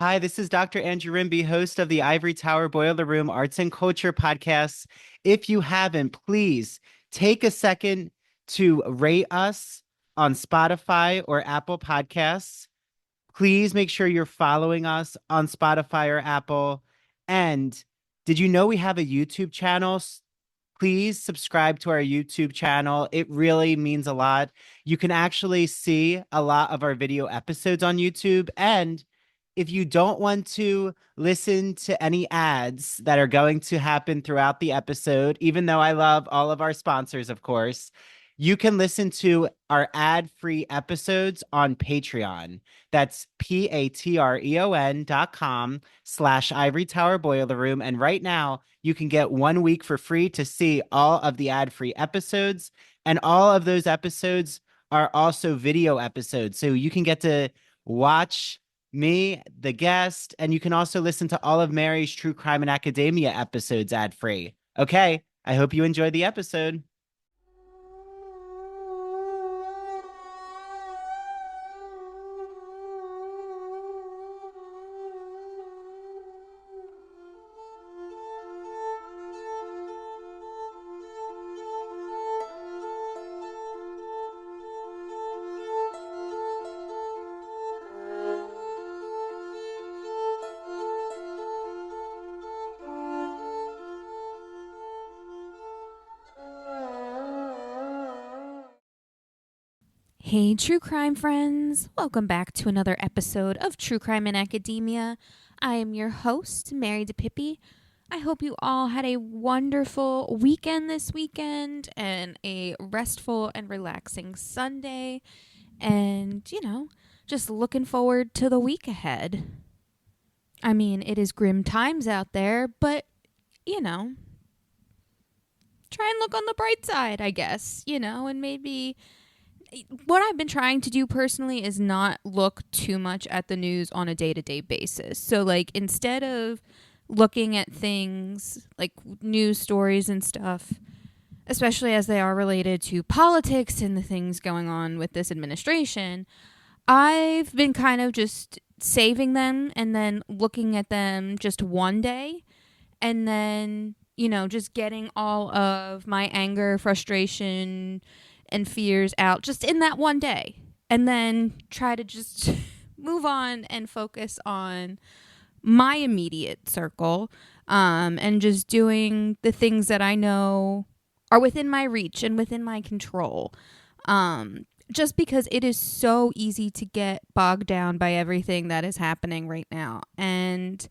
Hi, this is Dr. Andrew Rimby, host of the Ivory Tower Boiler Room Arts and Culture podcast. If you haven't, please take a second to rate us on Spotify or Apple Podcasts. Please make sure you're following us on Spotify or Apple. And did you know we have a YouTube channel? Please subscribe to our YouTube channel. It really means a lot. You can actually see a lot of our video episodes on YouTube. And if you don't want to listen to any ads that are going to happen throughout the episode, even though I love all of our sponsors, of course, you can listen to our ad-free episodes on Patreon. That's patreon.com/Ivory Tower Boiler Room. And right now, you can get 1 week for free to see all of the ad-free episodes. And all of those episodes are also video episodes. So you can get to watch me, the guest, and you can also listen to all of Mary's True Crime and Academia episodes ad-free. Okay, I hope you enjoyed the episode. Hey, true crime friends! Welcome back to another episode of True Crime in Academia. I am your host, Mary DePippi. I hope you all had a wonderful weekend this weekend and a restful and relaxing Sunday. And, just looking forward to the week ahead. I mean, it is grim times out there, but, try and look on the bright side, I guess, and maybe what I've been trying to do personally is not look too much at the news on a day-to-day basis. So, instead of looking at things like news stories and stuff, especially as they are related to politics and the things going on with this administration, I've been kind of just saving them and then looking at them just one day and then, just getting all of my anger, frustration, and fears out just in that one day, and then try to just move on and focus on my immediate circle, and just doing the things that I know are within my reach and within my control, just because it is so easy to get bogged down by everything that is happening right now. And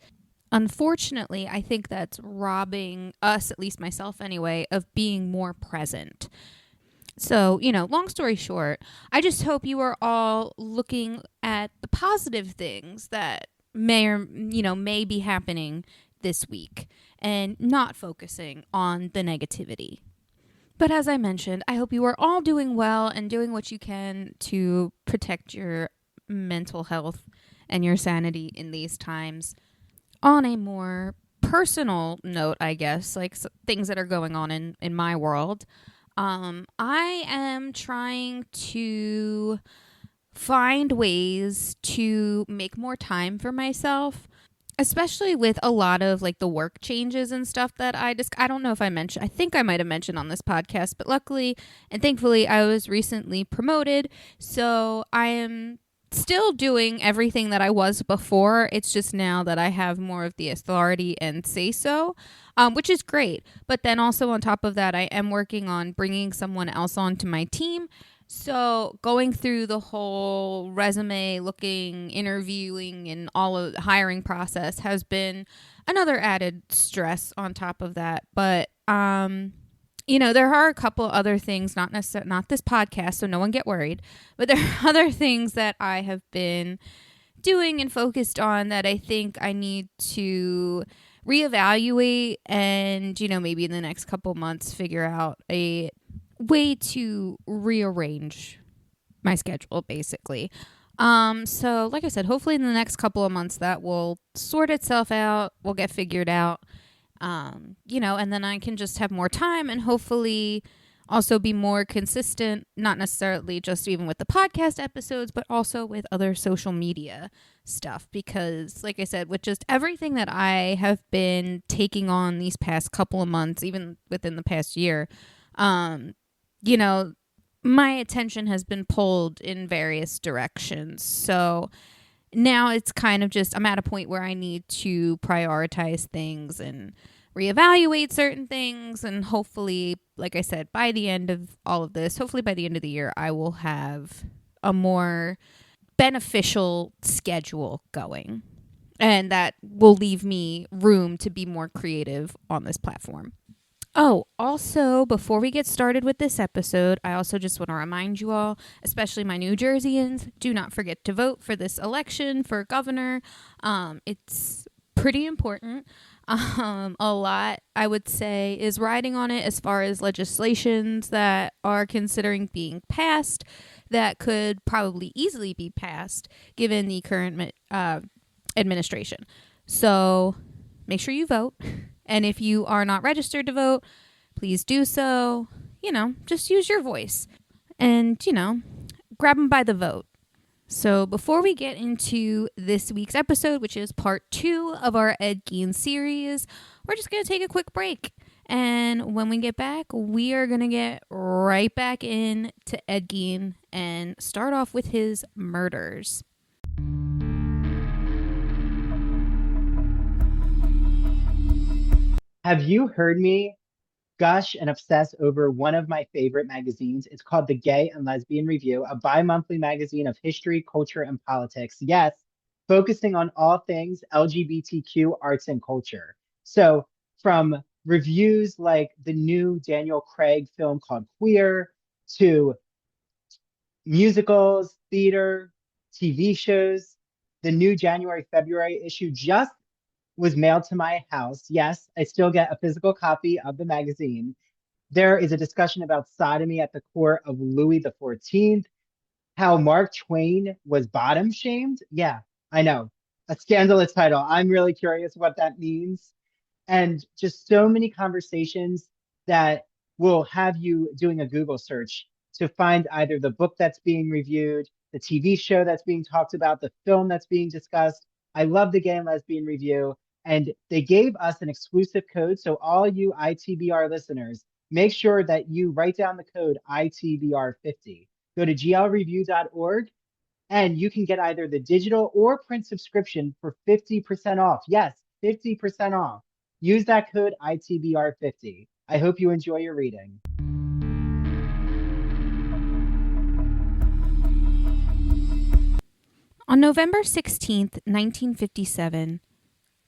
unfortunately, I think that's robbing us, at least myself anyway, of being more present. So, long story short, I just hope you are all looking at the positive things that may be happening this week and not focusing on the negativity. But as I mentioned, I hope you are all doing well and doing what you can to protect your mental health and your sanity in these times. On a more personal note, I guess, things that are going on in my world, I am trying to find ways to make more time for myself, especially with a lot of the work changes and stuff that I don't know if I mentioned. I think I might have mentioned on this podcast, but luckily and thankfully I was recently promoted. So I am still doing everything that I was before. It's just now that I have more of the authority and say so, which is great. But then also on top of that, I am working on bringing someone else onto my team. So going through the whole resume looking, interviewing, and all of the hiring process has been another added stress on top of that. But, there are a couple other things, not this podcast, so no one get worried, but there are other things that I have been doing and focused on that I think I need to reevaluate and, maybe in the next couple months figure out a way to rearrange my schedule, basically. So like I said, hopefully in the next couple of months that will sort itself out, will get figured out, and then I can just have more time and hopefully also be more consistent, not necessarily just even with the podcast episodes, but also with other social media stuff. Because, like I said, with just everything that I have been taking on these past couple of months, even within the past year, um, you know, my attention has been pulled in various directions. So now it's kind of just, I'm at a point where I need to prioritize things and reevaluate certain things. And hopefully, like I said, by the end of all of this, hopefully by the end of the year, I will have a more beneficial schedule going. And that will leave me room to be more creative on this platform. Oh, also, before we get started with this episode, I also just want to remind you all, especially my New Jerseyans, do not forget to vote for this election for governor. It's pretty important. A lot, I would say, is riding on it as far as legislations that are considering being passed that could probably easily be passed given the current administration. So make sure you vote. And if you are not registered to vote, please do so. Just use your voice and, grab them by the vote. So before we get into this week's episode, which is part 2 of our Ed Gein series, we're just going to take a quick break. And when we get back, we are going to get right back into Ed Gein and start off with his murders. Have you heard me gush and obsess over one of my favorite magazines? It's called The Gay and Lesbian Review, a bi-monthly magazine of history, culture, and politics. Yes, focusing on all things LGBTQ arts and culture. So from reviews like the new Daniel Craig film called Queer to musicals, theater, TV shows, the new January, February issue just was mailed to my house. Yes, I still get a physical copy of the magazine. There is a discussion about sodomy at the court of Louis the 14th, how Mark Twain was bottom shamed. Yeah, I know. A scandalous title. I'm really curious what that means. And just so many conversations that will have you doing a Google search to find either the book that's being reviewed, the TV show that's being talked about, the film that's being discussed. I love the Gay and Lesbian Review. And they gave us an exclusive code. So all you ITBR listeners, make sure that you write down the code ITBR50. Go to glreview.org and you can get either the digital or print subscription for 50% off. Yes, 50% off. Use that code ITBR50. I hope you enjoy your reading. On November 16th, 1957,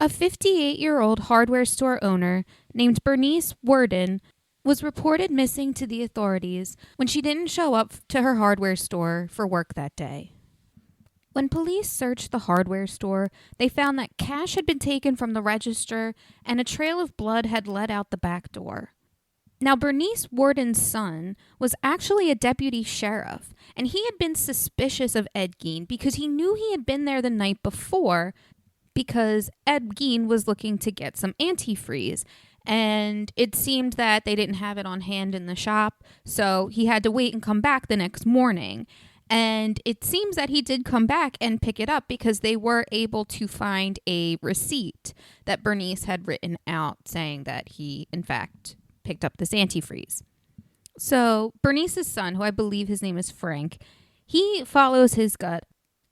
a 58-year-old hardware store owner named Bernice Worden was reported missing to the authorities when she didn't show up to her hardware store for work that day. When police searched the hardware store, they found that cash had been taken from the register and a trail of blood had led out the back door. Now, Bernice Worden's son was actually a deputy sheriff, and he had been suspicious of Ed Gein because he knew he had been there the night before because Ed Gein was looking to get some antifreeze. And it seemed that they didn't have it on hand in the shop, so he had to wait and come back the next morning. And it seems that he did come back and pick it up because they were able to find a receipt that Bernice had written out saying that he, in fact, picked up this antifreeze. So Bernice's son, who I believe his name is Frank, he follows his gut.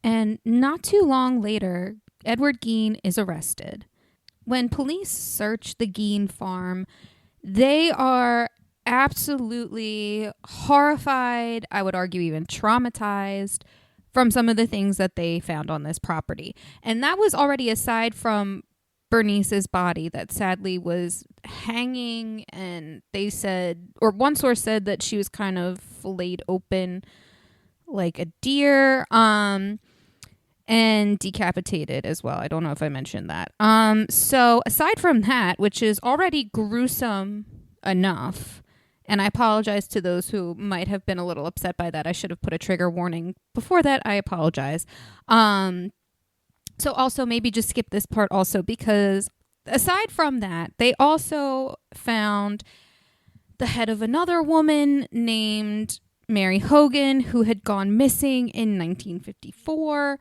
And not too long later, Edward Gein is arrested. When police search the Gein farm, they are absolutely horrified, I would argue even traumatized, from some of the things that they found on this property. And that was already aside from Bernice's body that sadly was hanging, and they said, or one source said that she was kind of laid open like a deer, and decapitated as well. I don't know if I mentioned that. So aside from that, which is already gruesome enough, and I apologize to those who might have been a little upset by that. I should have put a trigger warning before that. I apologize. So also maybe just skip this part also, because aside from that, they also found the head of another woman named Mary Hogan, who had gone missing in 1954.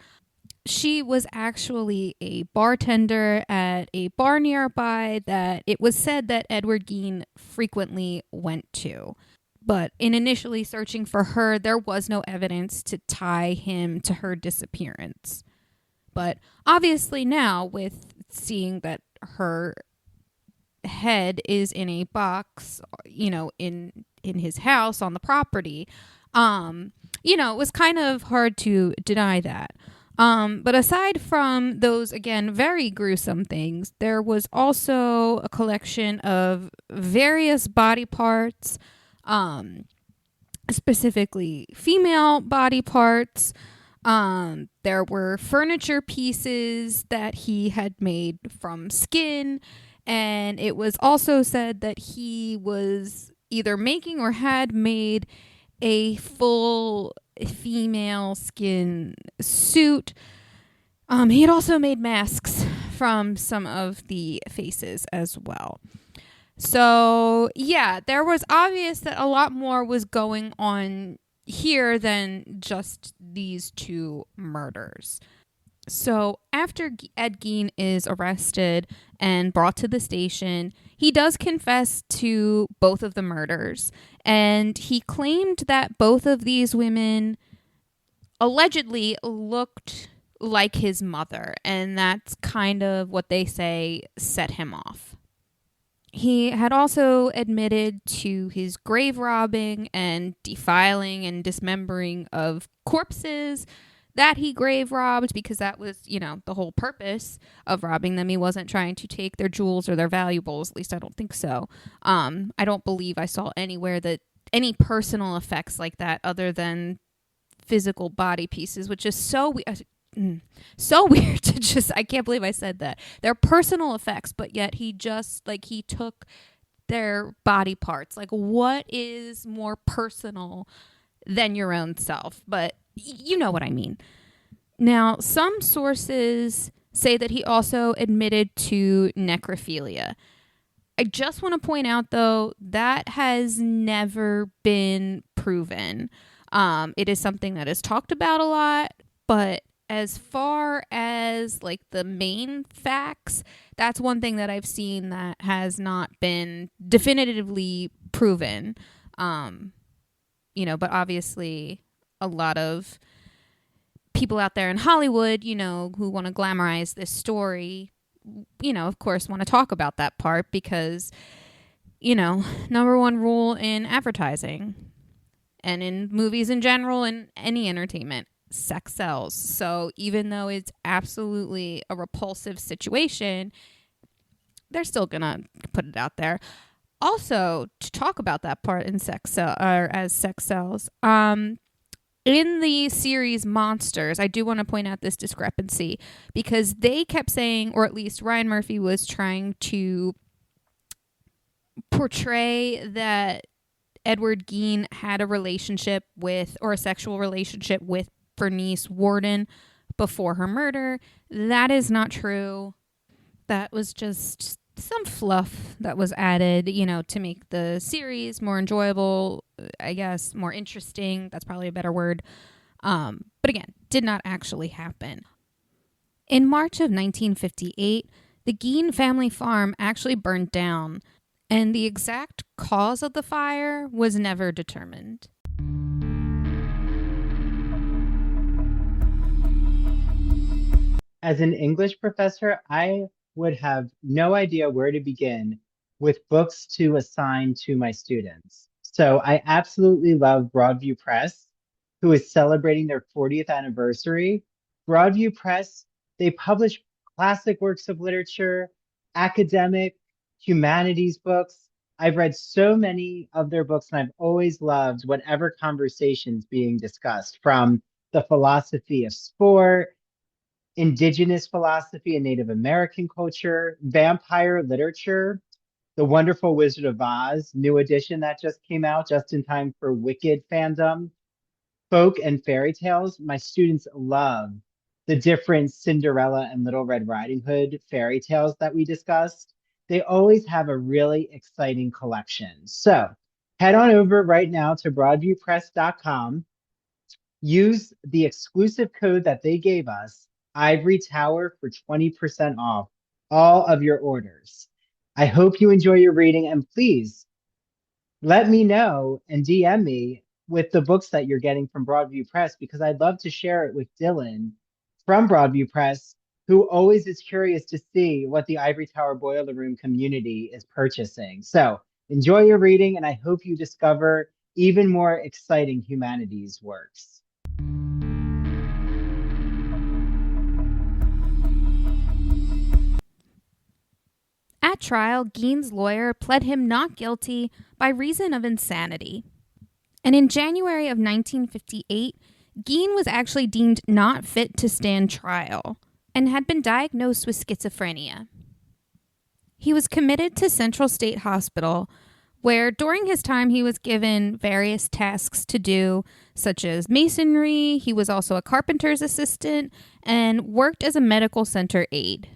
She was actually a bartender at a bar nearby that it was said that Edward Gein frequently went to. But in initially searching for her, there was no evidence to tie him to her disappearance. But obviously now, with seeing that her head is in a box, in his house on the property, it was kind of hard to deny that. But aside from those, again, very gruesome things, there was also a collection of various body parts, specifically female body parts. There were furniture pieces that he had made from skin, and it was also said that he was either making or had made a full female skin suit. He had also made masks from some of the faces as well. So, yeah, there was obvious that a lot more was going on here than just these two murders. So, after Ed Gein is arrested and brought to the station, he does confess to both of the murders. And he claimed that both of these women allegedly looked like his mother. And that's kind of what they say set him off. He had also admitted to his grave robbing and defiling and dismembering of corpses that he grave robbed, because that was, the whole purpose of robbing them. He wasn't trying to take their jewels or their valuables. At least I don't think so. I don't believe I saw anywhere that any personal effects like that other than physical body pieces, which is so weird to just, I can't believe I said that. They're personal effects, but yet he just, he took their body parts. Like, what is more personal than your own self? But you know what I mean. Now, some sources say that he also admitted to necrophilia. I just want to point out, though, that has never been proven. It is something that is talked about a lot, but as far as the main facts, that's one thing that I've seen that has not been definitively proven. But obviously a lot of people out there in Hollywood, who want to glamorize this story, of course want to talk about that part because, number one rule in advertising and in movies in general and any entertainment, sex sells. So even though it's absolutely a repulsive situation, they're still gonna put it out there. Also, to talk about that part in as sex sells, in the series Monsters, I do want to point out this discrepancy because they kept saying, or at least Ryan Murphy was trying to portray that Edward Gein had a relationship with, or a sexual relationship with, Bernice Worden before her murder. That is not true. That was just some fluff that was added, to make the series more enjoyable, I guess, more interesting. That's probably a better word. But again, did not actually happen. In March of 1958, the Gein family farm actually burned down, and the exact cause of the fire was never determined. As an English professor, I would have no idea where to begin with books to assign to my students. So I absolutely love Broadview Press, who is celebrating their 40th anniversary. Broadview Press, they publish classic works of literature, academic, humanities books. I've read so many of their books, and I've always loved whatever conversations being discussed, from the philosophy of sport, indigenous philosophy and Native American culture, vampire literature, The Wonderful Wizard of Oz, new edition that just came out just in time for Wicked fandom, folk and fairy tales. My students love the different Cinderella and Little Red Riding Hood fairy tales that we discussed. They always have a really exciting collection. So Head on over right now to broadviewpress.com. Use the exclusive code that they gave us, Ivory Tower, for 20% off all of your orders. I hope you enjoy your reading, and please let me know and DM me with the books that you're getting from Broadview Press because I'd love to share it with Dylan from Broadview Press, who always is curious to see what the Ivory Tower Boiler Room community is purchasing. So enjoy your reading, and I hope you discover even more exciting humanities works. At trial, Gein's lawyer pled him not guilty by reason of insanity. And in January of 1958, Gein was actually deemed not fit to stand trial and had been diagnosed with schizophrenia. He was committed to Central State Hospital, where during his time he was given various tasks to do, such as masonry. He was also a carpenter's assistant and worked as a medical center aide.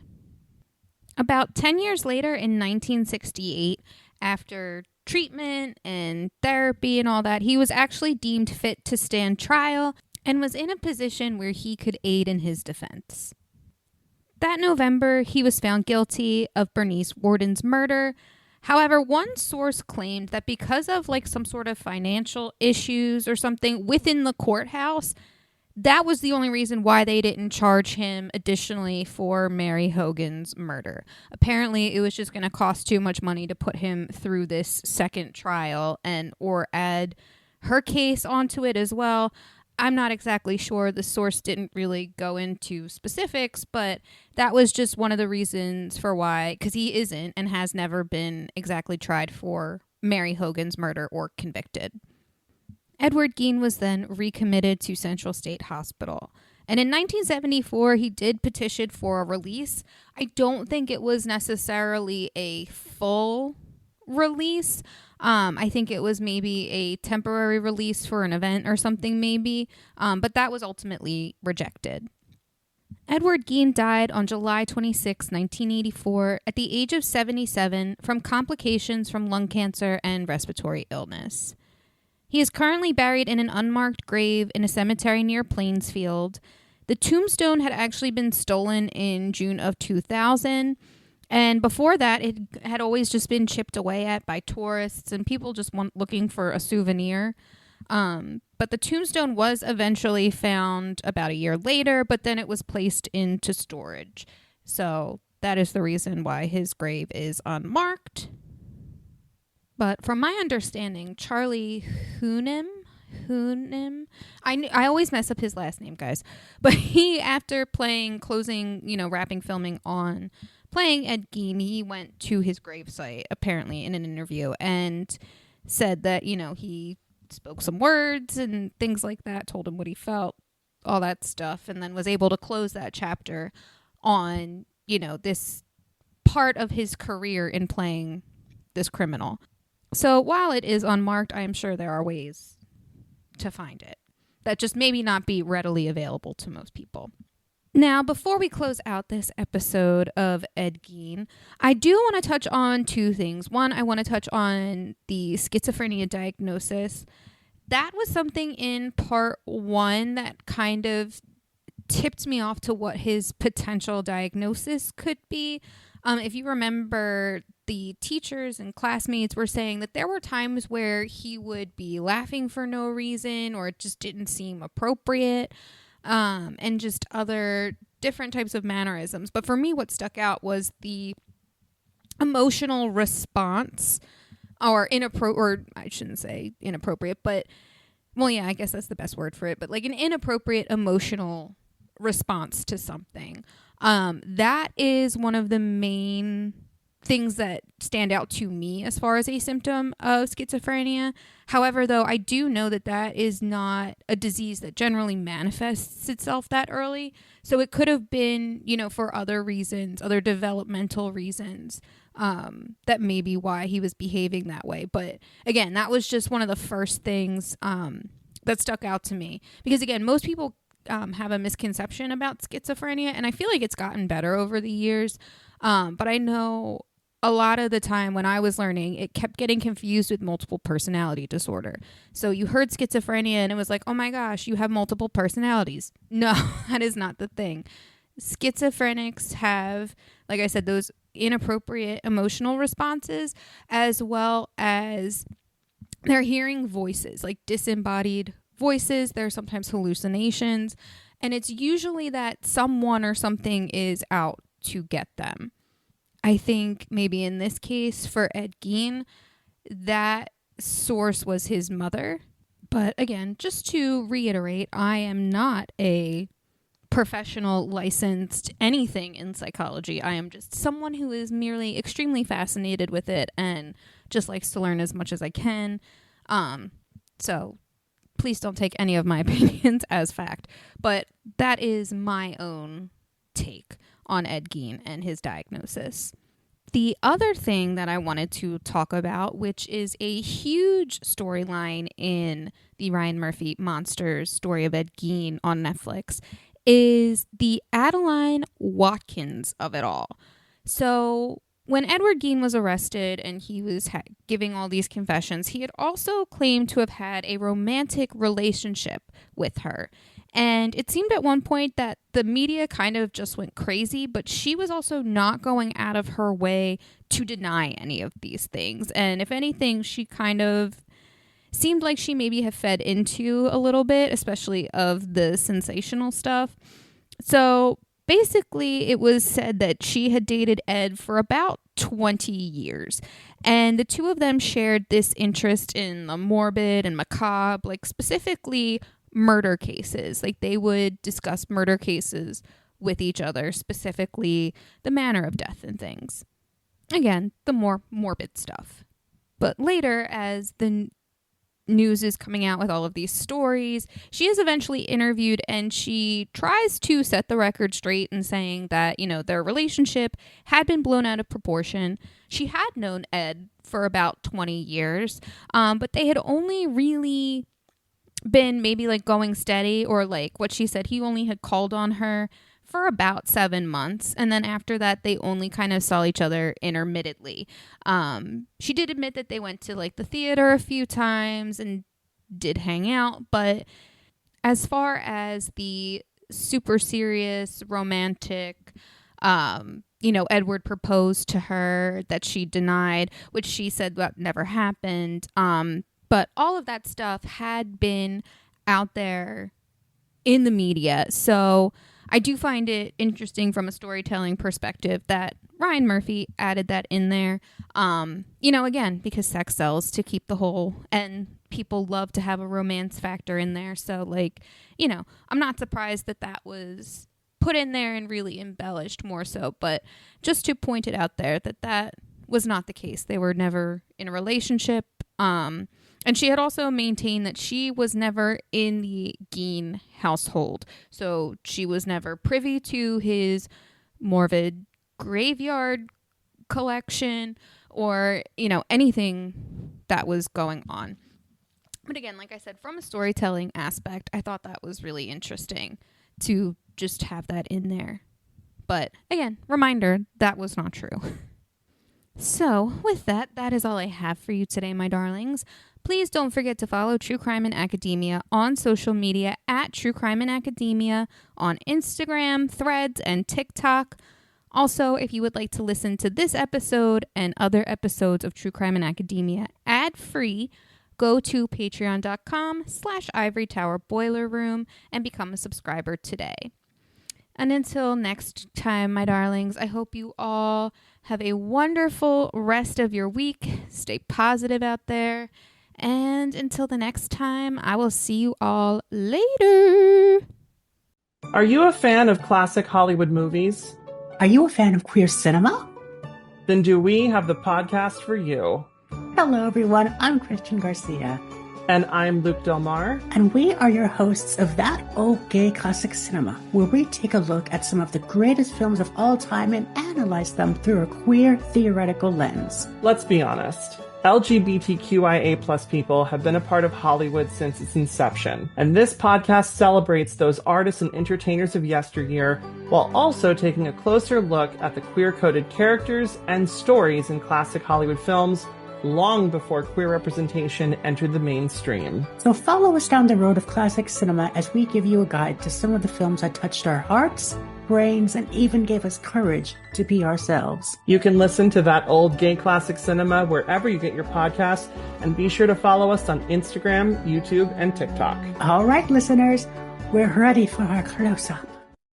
About 10 years later, in 1968, after treatment and therapy and all that, he was actually deemed fit to stand trial and was in a position where he could aid in his defense. That November, he was found guilty of Bernice Worden's murder. However, one source claimed that because of some sort of financial issues or something within the courthouse, that was the only reason why they didn't charge him additionally for Mary Hogan's murder. Apparently, it was just going to cost too much money to put him through this second trial or add her case onto it as well. I'm not exactly sure. The source didn't really go into specifics, but that was just one of the reasons for why, because he isn't and has never been exactly tried for Mary Hogan's murder or convicted. Edward Gein was then recommitted to Central State Hospital. And in 1974, he did petition for a release. I don't think it was necessarily a full release. I think it was maybe a temporary release for an event or something maybe. But that was ultimately rejected. Edward Gein died on July 26, 1984, at the age of 77 from complications from lung cancer and respiratory illness. He is currently buried in an unmarked grave in a cemetery near Plainsfield. The tombstone had actually been stolen in June of 2000. And before that, it had always just been chipped away at by tourists and people just looking for a souvenir. But the tombstone was eventually found about a year later, but then it was placed into storage. So that is the reason why his grave is unmarked. But from my understanding, Charlie Hunnam, I always mess up his last name, guys. But he, after wrapping filming on playing Ed Gein, he went to his gravesite, apparently, in an interview, and said that, he spoke some words and things like that, told him what he felt, all that stuff, and then was able to close that chapter on, this part of his career in playing this criminal. So while it is unmarked, I am sure there are ways to find it that just maybe not be readily available to most people. Now, before we close out this episode of Ed Gein, I do want to touch on two things. One, I want to touch on the schizophrenia diagnosis. That was something in part one that kind of tipped me off to what his potential diagnosis could be. If you remember, the teachers and classmates were saying that there were times where he would be laughing for no reason or it just didn't seem appropriate, and just other different types of mannerisms. But for me, what stuck out was the emotional response, or I shouldn't say inappropriate, but, well, yeah, I guess that's the best word for it, but an inappropriate emotional response to something. That is one of the main things that stand out to me as far as a symptom of schizophrenia. However, though, I do know that that is not a disease that generally manifests itself that early. So it could have been, for other reasons, other developmental reasons, that may be why he was behaving that way. But again, that was just one of the first things that stuck out to me. Because again, most people have a misconception about schizophrenia, and I feel like it's gotten better over the years. But I know a lot of the time when I was learning, it kept getting confused with multiple personality disorder. So you heard schizophrenia and it was like, oh my gosh, you have multiple personalities. No, that is not the thing. Schizophrenics have, like I said, those inappropriate emotional responses, as well as they're hearing voices, like disembodied voices. There are sometimes hallucinations, and it's usually that someone or something is out to get them. I think maybe in this case for Ed Gein, that source was his mother. But again, just to reiterate, I am not a professional licensed anything in psychology. I am just someone who is merely extremely fascinated with it and just likes to learn as much as I can. So please don't take any of my opinions as fact. But that is my own take on Ed Gein and his diagnosis. The other thing that I wanted to talk about, which is a huge storyline in the Ryan Murphy Monsters Story of Ed Gein on Netflix, is the Adeline Watkins of it all. So when Edward Gein was arrested and he was giving all these confessions, he had also claimed to have had a romantic relationship with her. And it seemed at one point that the media kind of just went crazy, but she was also not going out of her way to deny any of these things. And if anything, she kind of seemed like she maybe had fed into a little bit, especially of the sensational stuff. So basically, it was said that she had dated Ed for about 20 years. And the two of them shared this interest in the morbid and macabre, like specifically murder cases. Like they would discuss murder cases with each other, specifically the manner of death and things. Again, the more morbid stuff. But later, as the news is coming out with all of these stories, she is eventually interviewed and she tries to set the record straight in saying that, you know, their relationship had been blown out of proportion. She had known Ed for about 20 years, but they had only really been maybe like going steady, or like what she said, he only had called on her for about 7 months. And then after that, they only kind of saw each other intermittently. She did admit that they went to like the theater a few times and did hang out. But as far as the super serious romantic, Edward proposed to her that she denied, which she said that never happened. But all of that stuff had been out there in the media. So I do find it interesting from a storytelling perspective that Ryan Murphy added that in there. Again, because sex sells, to keep the whole, and people love to have a romance factor in there. So I'm not surprised that that was put in there and really embellished more so. But just to point it out there that was not the case. They were never in a relationship. And she had also maintained that she was never in the Gein household. So she was never privy to his morbid graveyard collection or, anything that was going on. But again, like I said, from a storytelling aspect, I thought that was really interesting to just have that in there. But again, reminder, that was not true. So with that is all I have for you today, my darlings. Please don't forget to follow True Crime in Academia on social media at True Crime in Academia on Instagram, Threads, and TikTok. Also, if you would like to listen to this episode and other episodes of True Crime in Academia ad-free, go to patreon.com/Ivory Tower Boiler Room and become a subscriber today. And until next time, my darlings, I hope you all have a wonderful rest of your week. Stay positive out there. And until the next time, I will see you all later. Are you a fan of classic Hollywood movies? Are you a fan of queer cinema? Then do we have the podcast for you. Hello, everyone. I'm Christian Garcia. And I'm Luke Del Mar. And we are your hosts of That Old Gay Classic Cinema, where we take a look at some of the greatest films of all time and analyze them through a queer theoretical lens. Let's be honest. LGBTQIA+ people have been a part of Hollywood since its inception, and this podcast celebrates those artists and entertainers of yesteryear while also taking a closer look at the queer-coded characters and stories in classic Hollywood films long before queer representation entered the mainstream. So follow us down the road of classic cinema as we give you a guide to some of the films that touched our hearts, brains, and even gave us courage to be ourselves. You can listen to That Old Gay Classic Cinema wherever you get your podcasts, and be sure to follow us on Instagram, YouTube, and TikTok. All right, listeners, we're ready for our close-up.